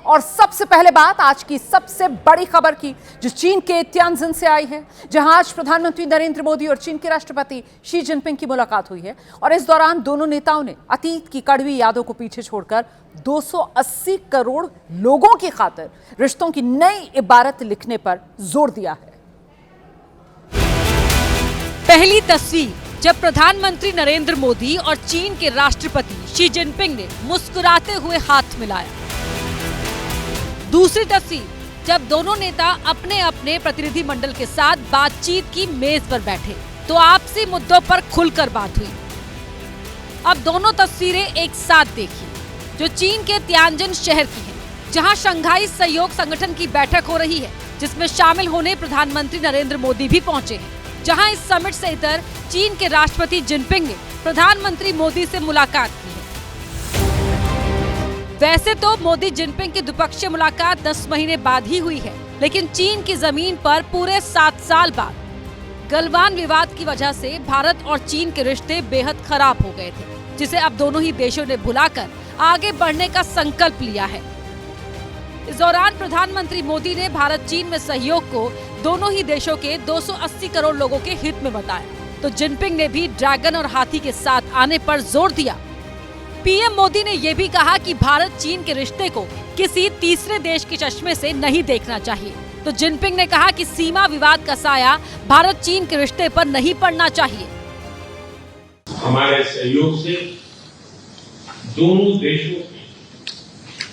और सबसे पहले बात आज की सबसे बड़ी खबर की, जो चीन के तियानजिन से आई है, जहां आज प्रधानमंत्री नरेंद्र मोदी और चीन के राष्ट्रपति शी जिनपिंग की मुलाकात हुई है। और इस दौरान दोनों नेताओं ने अतीत की कड़वी यादों को पीछे छोड़कर 280 करोड़ लोगों की खातिर रिश्तों की नई इबारत लिखने पर जोर दिया है। पहली तस्वीर जब प्रधानमंत्री नरेंद्र मोदी और चीन के राष्ट्रपति शी जिनपिंग ने मुस्कुराते हुए हाथ मिलाया। दूसरी तस्वीर जब दोनों नेता अपने अपने प्रतिनिधि मंडल के साथ बातचीत की मेज पर बैठे तो आपसी मुद्दों पर खुलकर बात हुई। अब दोनों तस्वीरें एक साथ देखिए, जो चीन के तियानजिन शहर की है, जहां शंघाई सहयोग संगठन की बैठक हो रही है, जिसमें शामिल होने प्रधानमंत्री नरेंद्र मोदी भी पहुंचे हैं। जहां इस समिट से इतर चीन के राष्ट्रपति जिनपिंग ने प्रधानमंत्री मोदी से मुलाकात की है। वैसे तो मोदी जिनपिंग की द्विपक्षीय मुलाकात 10 महीने बाद ही हुई है, लेकिन चीन की जमीन पर पूरे 7 साल बाद गलवान विवाद की वजह से भारत और चीन के रिश्ते बेहद खराब हो गए थे, जिसे अब दोनों ही देशों ने भुलाकर आगे बढ़ने का संकल्प लिया है। इस दौरान प्रधानमंत्री मोदी ने भारत चीन में सहयोग को दोनों ही देशों के 280 करोड़ लोगों के हित में बताया, तो जिनपिंग ने भी ड्रैगन और हाथी के साथ आने पर जोर दिया। पीएम मोदी ने यह भी कहा कि भारत चीन के रिश्ते को किसी तीसरे देश के चश्मे से नहीं देखना चाहिए, तो जिनपिंग ने कहा कि सीमा विवाद का साया भारत चीन के रिश्ते पर नहीं पड़ना चाहिए। हमारे सहयोग से दोनों देशों के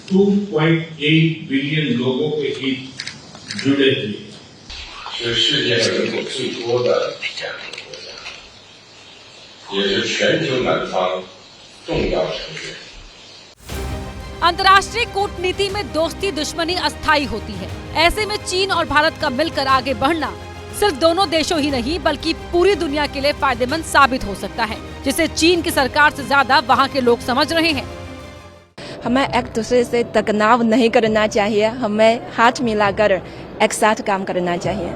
2.8 बिलियन लोगों के हित जुड़े हुए हैं। 是世界上人口最多的2个国家，也是全球南方重要成员。 अंतर्राष्ट्रीय कूटनीति में दोस्ती दुश्मनी अस्थायी होती है। ऐसे में चीन और भारत का मिलकर आगे बढ़ना सिर्फ दोनों देशों ही नहीं बल्कि पूरी दुनिया के लिए फायदेमंद साबित हो सकता है, जिसे चीन की सरकार से ज्यादा वहाँ के लोग समझ रहे हैं। हमें एक दूसरे से तनाव नहीं करना चाहिए, हमें हाथ मिलाकर एक साथ काम करना चाहिए।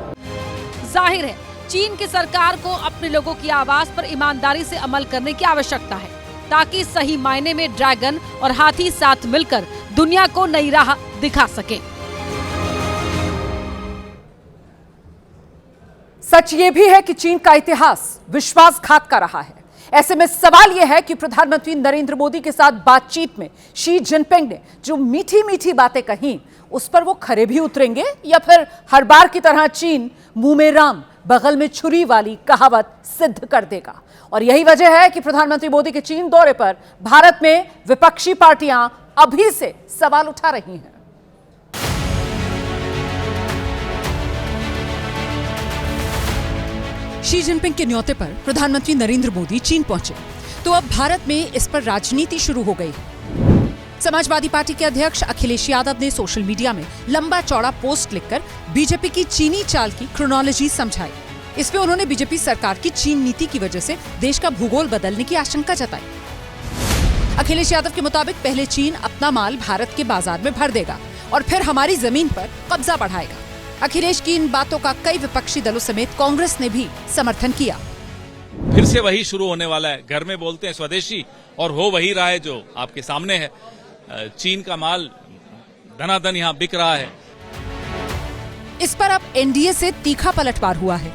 जाहिर है चीन की सरकार को अपने लोगों की आवाज पर ईमानदारी से अमल करने की आवश्यकता है, ताकि सही मायने में ड्रैगन और हाथी साथ मिलकर दुनिया को नई राह दिखा सके। सच ये भी है कि चीन का इतिहास विश्वासघात का रहा है। ऐसे में सवाल यह है कि प्रधानमंत्री नरेंद्र मोदी के साथ बातचीत में शी जिनपिंग ने जो मीठी मीठी बातें कही, उस पर वो खरे भी उतरेंगे या फिर हर बार की तरह चीन मुंह में राम बगल में छुरी वाली कहावत सिद्ध कर देगा। और यही वजह है कि प्रधानमंत्री मोदी के चीन दौरे पर भारत में विपक्षी पार्टियां अभी से सवाल उठा रही हैं। शी जिनपिंग के न्योते पर प्रधानमंत्री नरेंद्र मोदी चीन पहुंचे, तो अब भारत में इस पर राजनीति शुरू हो गई। समाजवादी पार्टी के अध्यक्ष अखिलेश यादव ने सोशल मीडिया में लंबा चौड़ा पोस्ट लिखकर बीजेपी की चीनी चाल की क्रोनोलॉजी समझाई। इस पे उन्होंने बीजेपी सरकार की चीन नीति की वजह से देश का भूगोल बदलने की आशंका जताई। अखिलेश यादव के मुताबिक पहले चीन अपना माल भारत के बाजार में भर देगा और फिर हमारी जमीन पर कब्जा बढ़ाएगा। अखिलेश की इन बातों का कई विपक्षी दलों समेत कांग्रेस ने भी समर्थन किया। फिर से वही शुरू होने वाला है। घर में बोलते हैं स्वदेशी और हो वही रहा है जो आपके सामने है। चीन का माल धनाधन यहाँ बिक रहा है। इस पर अब एनडीए से तीखा पलटवार हुआ है।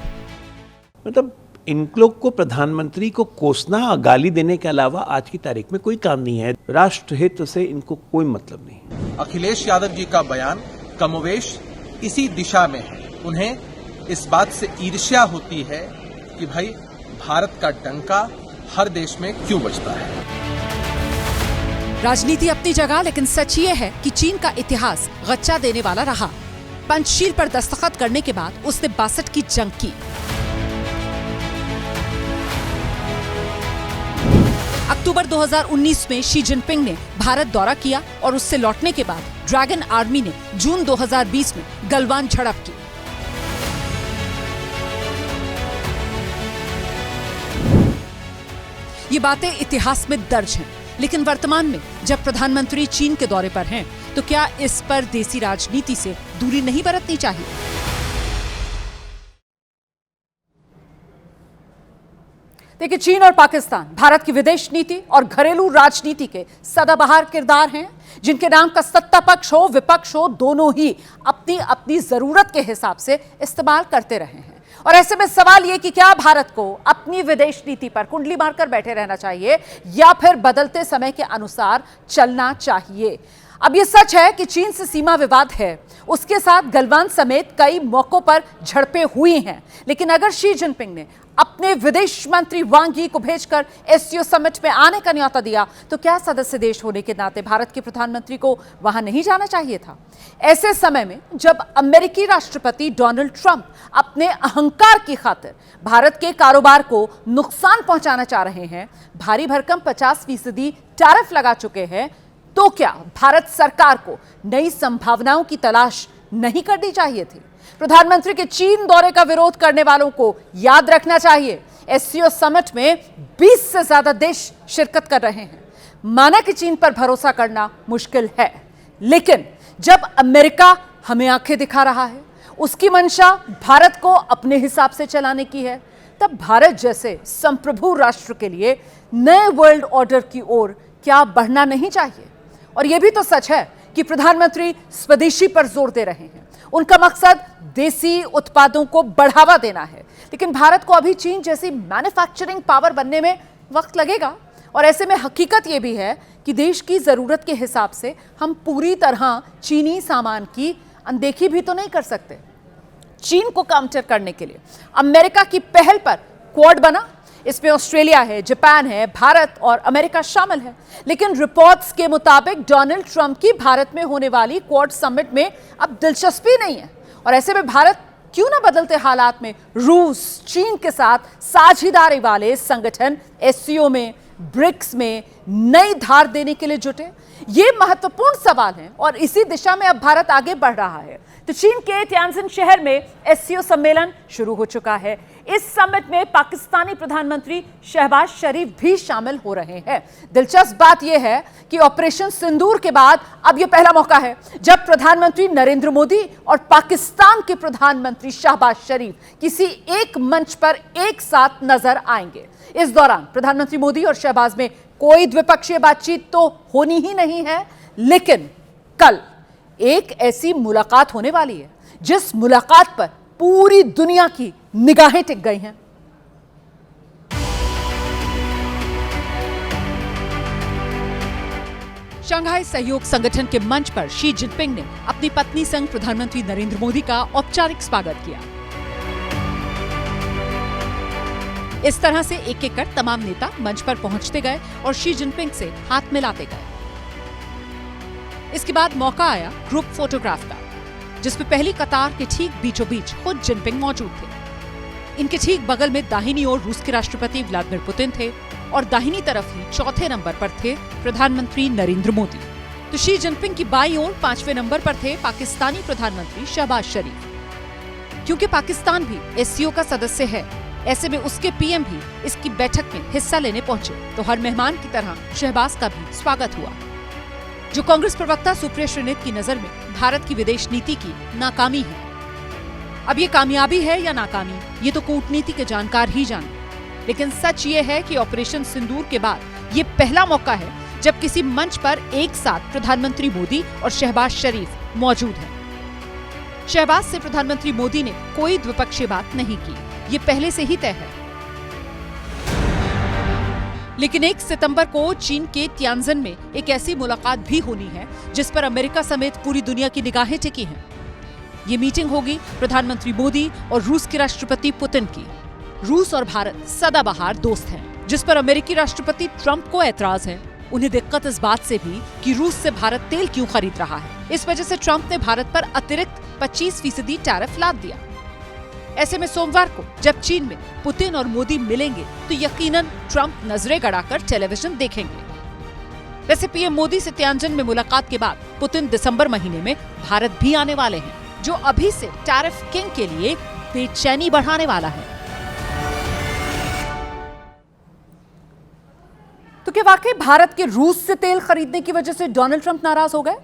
मतलब इन लोग को प्रधानमंत्री को कोसना, गाली देने के अलावा आज की तारीख में कोई काम नहीं है। राष्ट्र हित से इनको कोई मतलब नहीं। अखिलेश यादव जी का बयान कमोवेश इसी दिशा में है। उन्हें इस बात से ईर्ष्या होती है कि भाई भारत का डंका हर देश में क्यों बजता है। राजनीति अपनी जगह, लेकिन सच ये है कि चीन का इतिहास गच्चा देने वाला रहा। पंचशील पर दस्तखत करने के बाद उसने 62 की जंग की। अक्टूबर 2019 में शी जिनपिंग ने भारत दौरा किया और उससे लौटने के बाद ड्रैगन आर्मी ने जून 2020 में गलवान झड़प की। ये बातें इतिहास में दर्ज हैं, लेकिन वर्तमान में जब प्रधानमंत्री चीन के दौरे पर हैं, तो क्या इस पर देसी राजनीति से दूरी नहीं बरतनी चाहिए? देखिए, चीन और पाकिस्तान भारत की विदेश नीति और घरेलू राजनीति के सदाबहार किरदार हैं, जिनके नाम का सत्ता पक्ष हो विपक्ष हो, दोनों ही अपनी अपनी जरूरत के हिसाब से इस्तेमाल करते रहे हैं। और ऐसे में सवाल यह कि क्या भारत को अपनी विदेश नीति पर कुंडली मारकर बैठे रहना चाहिए या फिर बदलते समय के अनुसार चलना चाहिए। अब यह सच है कि चीन से सीमा विवाद है, उसके साथ गलवान समेत कई मौकों पर झड़पें हुई हैं, लेकिन अगर शी जिनपिंग ने अपने विदेश मंत्री वांग यी को भेजकर एससीओ समिट में आने का न्योता दिया, तो क्या सदस्य देश होने के नाते भारत के प्रधानमंत्री को वहां नहीं जाना चाहिए था? ऐसे समय में जब अमेरिकी राष्ट्रपति डोनाल्ड ट्रंप अपने अहंकार की खातिर भारत के कारोबार को नुकसान पहुंचाना चाह रहे हैं, भारी भरकम 50% टैरिफ लगा चुके हैं, तो क्या भारत सरकार को नई संभावनाओं की तलाश नहीं करनी चाहिए थी? प्रधानमंत्री के चीन दौरे का विरोध करने वालों को याद रखना चाहिए, एससीओ समिट में 20 से ज्यादा देश शिरकत कर रहे हैं। माना कि चीन पर भरोसा करना मुश्किल है, लेकिन जब अमेरिका हमें आंखें दिखा रहा है, उसकी मंशा भारत को अपने हिसाब से चलाने की है, तब भारत जैसे संप्रभु राष्ट्र के लिए नए वर्ल्ड ऑर्डर की ओर क्या बढ़ना नहीं चाहिए? और यह भी तो सच है कि प्रधानमंत्री स्वदेशी पर जोर दे रहे हैं, उनका मकसद देसी उत्पादों को बढ़ावा देना है, लेकिन भारत को अभी चीन जैसी मैन्युफैक्चरिंग पावर बनने में वक्त लगेगा। और ऐसे में हकीकत यह भी है कि देश की जरूरत के हिसाब से हम पूरी तरह चीनी सामान की अनदेखी भी तो नहीं कर सकते। चीन को काउंटर करने के लिए अमेरिका की पहल पर क्वाड बना, इसमें ऑस्ट्रेलिया है, जापान है, भारत और अमेरिका शामिल है। लेकिन रिपोर्ट्स के मुताबिक डोनाल्ड ट्रंप की भारत में होने वाली क्वाड समिट में अब दिलचस्पी नहीं है, और ऐसे में भारत क्यों ना बदलते हालात में रूस, चीन के साथ साझेदारी वाले संगठन एससीओ में, ब्रिक्स में नई धार देने के लिए जुटे? ये महत्वपूर्ण सवाल है और इसी दिशा में अब भारत आगे बढ़ रहा है। तो चीन के तियानजिन शहर में एससीओ सम्मेलन शुरू हो चुका है। इस समिट में पाकिस्तानी प्रधानमंत्री शहबाज शरीफ भी शामिल हो रहे हैं। दिलचस्प बात यह है कि ऑपरेशन सिंदूर के बाद अब यह पहला मौका है जब प्रधानमंत्री नरेंद्र मोदी और पाकिस्तान के प्रधानमंत्री शहबाज शरीफ किसी एक मंच पर एक साथ नजर आएंगे। इस दौरान प्रधानमंत्री मोदी और शहबाज में कोई द्विपक्षीय बातचीत तो होनी ही नहीं है, लेकिन कल एक ऐसी मुलाकात होने वाली है जिस मुलाकात पर पूरी दुनिया की निगाहें टिक गई हैं। शंघाई सहयोग संगठन के मंच पर शी जिनपिंग ने अपनी पत्नी संग प्रधानमंत्री नरेंद्र मोदी का औपचारिक स्वागत किया। इस तरह से एक एक कर तमाम नेता मंच पर पहुंचते गए और शी जिनपिंग से हाथ मिलाते गए। इसके बाद मौका आया ग्रुप फोटोग्राफ का, जिसमें पहली कतार के ठीक बीचों बीच खुद जिनपिंग मौजूद थे। इनके ठीक बगल में दाहिनी ओर रूस के राष्ट्रपति व्लादिमीर पुतिन थे और दाहिनी तरफ ही चौथे नंबर पर थे प्रधानमंत्री नरेंद्र मोदी। तो शी जिनपिंग की बाईं ओर 5वें नंबर पर थे पाकिस्तानी प्रधानमंत्री शहबाज शरीफ। क्योंकि पाकिस्तान भी एससीओ का सदस्य है, ऐसे में उसके पीएम भी इसकी बैठक में हिस्सा लेने पहुंचे, तो हर मेहमान की तरह शहबाज का भी स्वागत हुआ। जो कांग्रेस प्रवक्ता सुप्रिया श्रीनेत की नजर में भारत की विदेश नीति की नाकामी है। अब ये कामयाबी है या नाकामी, ये तो कूटनीति के जानकार ही जाने, लेकिन सच ये है कि ऑपरेशन सिंदूर के बाद ये पहला मौका है जब किसी मंच पर एक साथ प्रधानमंत्री मोदी और शहबाज शरीफ मौजूद हैं। शहबाज से प्रधानमंत्री मोदी ने कोई द्विपक्षीय बात नहीं की, ये पहले से ही तय है। लेकिन 1 सितंबर को चीन के तियानजिन में एक ऐसी मुलाकात भी होनी है जिस पर अमेरिका समेत पूरी दुनिया की निगाहें टिकी हैं। ये मीटिंग होगी प्रधानमंत्री मोदी और रूस के राष्ट्रपति पुतिन की। रूस और भारत सदाबहार दोस्त हैं, जिस पर अमेरिकी राष्ट्रपति ट्रंप को ऐतराज है। उन्हें दिक्कत इस बात से भी कि रूस से भारत तेल क्यों खरीद रहा है। इस वजह से ट्रंप ने भारत पर अतिरिक्त 25% टैरिफ लाद दिया। ऐसे में सोमवार को जब चीन में पुतिन और मोदी मिलेंगे तो यकीनन ट्रंप नजरें गड़ाकर टेलीविजन देखेंगे। वैसे पीएम मोदी से तियानजिन में मुलाकात के बाद पुतिन दिसंबर महीने में भारत भी आने वाले हैं, जो अभी से टैरिफ किंग के लिए बेचैनी बढ़ाने वाला है। तो क्या वाकई भारत के रूस से तेल खरीदने की वजह से डोनाल्ड ट्रंप नाराज हो गए?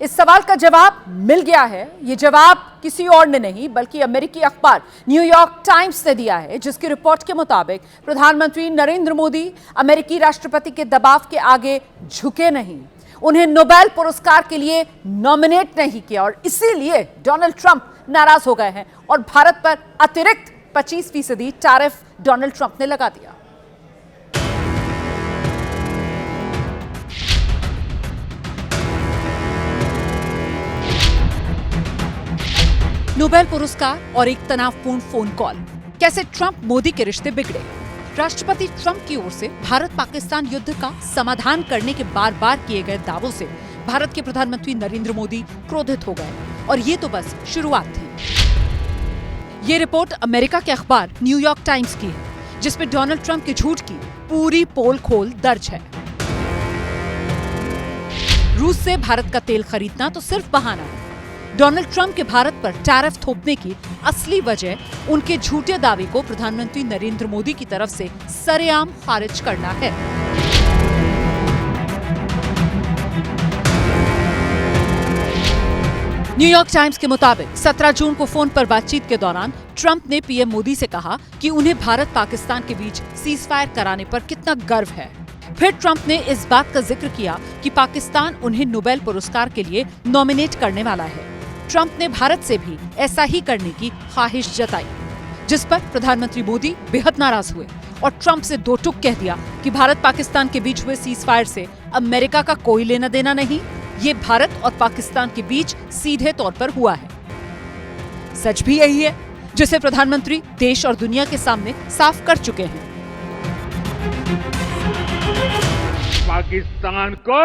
इस सवाल का जवाब मिल गया है। ये जवाब किसी और ने नहीं बल्कि अमेरिकी अखबार न्यूयॉर्क टाइम्स ने दिया है, जिसकी रिपोर्ट के मुताबिक प्रधानमंत्री नरेंद्र मोदी अमेरिकी राष्ट्रपति के दबाव के आगे झुके नहीं, उन्हें नोबेल पुरस्कार के लिए नॉमिनेट नहीं किया और इसीलिए डोनाल्ड ट्रंप नाराज हो गए हैं और भारत पर अतिरिक्त 25% टैरिफ डोनाल्ड ट्रंप ने लगा दिया। नोबेल पुरस्कार और एक तनावपूर्ण फोन कॉल, कैसे ट्रंप मोदी के रिश्ते बिगड़े। राष्ट्रपति ट्रंप की ओर से भारत पाकिस्तान युद्ध का समाधान करने के बार बार किए गए दावों से भारत के प्रधानमंत्री नरेंद्र मोदी क्रोधित हो गए और ये तो बस शुरुआत थी। ये रिपोर्ट अमेरिका के अखबार न्यूयॉर्क टाइम्स की है, जिसमें डोनाल्ड ट्रंप के झूठ की पूरी पोल खोल दर्ज है। रूस से भारत का तेल खरीदना तो सिर्फ बहाना है। डोनाल्ड ट्रंप के भारत पर टैरिफ थोपने की असली वजह उनके झूठे दावे को प्रधानमंत्री नरेंद्र मोदी की तरफ से सरेआम खारिज करना है। न्यूयॉर्क टाइम्स के मुताबिक 17 जून को फोन पर बातचीत के दौरान ट्रंप ने पीएम मोदी से कहा कि उन्हें भारत पाकिस्तान के बीच सीजफायर कराने पर कितना गर्व है। फिर ट्रंप ने इस बात का जिक्र किया कि पाकिस्तान उन्हें नोबेल पुरस्कार के लिए नॉमिनेट करने वाला है। ट्रंप ने भारत से भी ऐसा ही करने की ख्वाहिश जताई, जिस पर प्रधानमंत्री मोदी बेहद नाराज हुए और ट्रंप से दो टूक कह दिया कि भारत पाकिस्तान के बीच हुए सीजफायर से अमेरिका का कोई लेना देना नहीं, ये भारत और पाकिस्तान के बीच सीधे तौर पर हुआ है। सच भी यही है, जिसे प्रधानमंत्री देश और दुनिया के सामने साफ कर चुके हैं। पाकिस्तान को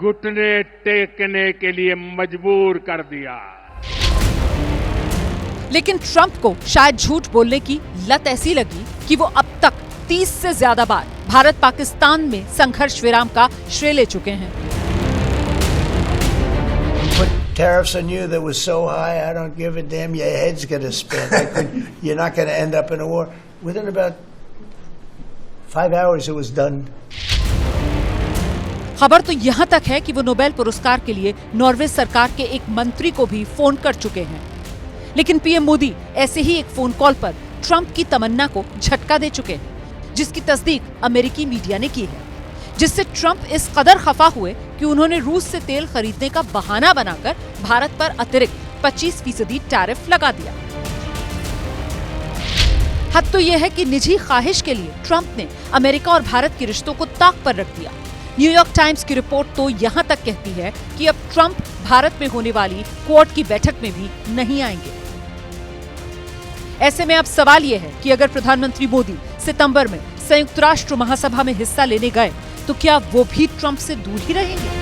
घुटने टेकने के लिए मजबूर कर दिया। लेकिन ट्रंप को शायद झूठ बोलने की लत ऐसी लगी कि वो अब तक 30 से ज्यादा बार भारत पाकिस्तान में संघर्ष विराम का श्रेय ले चुके हैं। Tariffs on you that was so high, I don't give a damn. Your head's gonna spin. You're not gonna end up in a war. Within about 5 hours, it was done. खबर तो यहाँ तक है कि वो नोबेल पुरस्कार के लिए नॉर्वे सरकार के एक मंत्री को भी फोन कर चुके हैं। लेकिन पीएम मोदी ऐसे ही एक फोन कॉल पर ट्रंप की तमन्ना को झटका दे चुके हैं, जिसकी तस्दीक अमेरिकी मीडिया ने की है, जिससे ट्रंप इस कदर खफा हुए कि उन्होंने रूस से तेल खरीदने का बहाना बनाकर भारत पर अतिरिक्त 25% टैरिफ लगा दिया। हद तो यह है कि निजी ख्वाहिश के लिए ट्रंप ने अमेरिका और भारत के रिश्तों को ताक पर रख दिया। न्यूयॉर्क टाइम्स की रिपोर्ट तो यहाँ तक कहती है कि अब ट्रंप भारत में होने वाली क्वाड की बैठक में भी नहीं आएंगे। ऐसे में अब सवाल यह है कि अगर प्रधानमंत्री मोदी सितंबर में संयुक्त राष्ट्र महासभा में हिस्सा लेने गए तो क्या वो भी ट्रंप से दूर ही रहेंगे?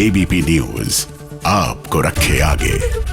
एबीपी न्यूज आपको रखे आगे।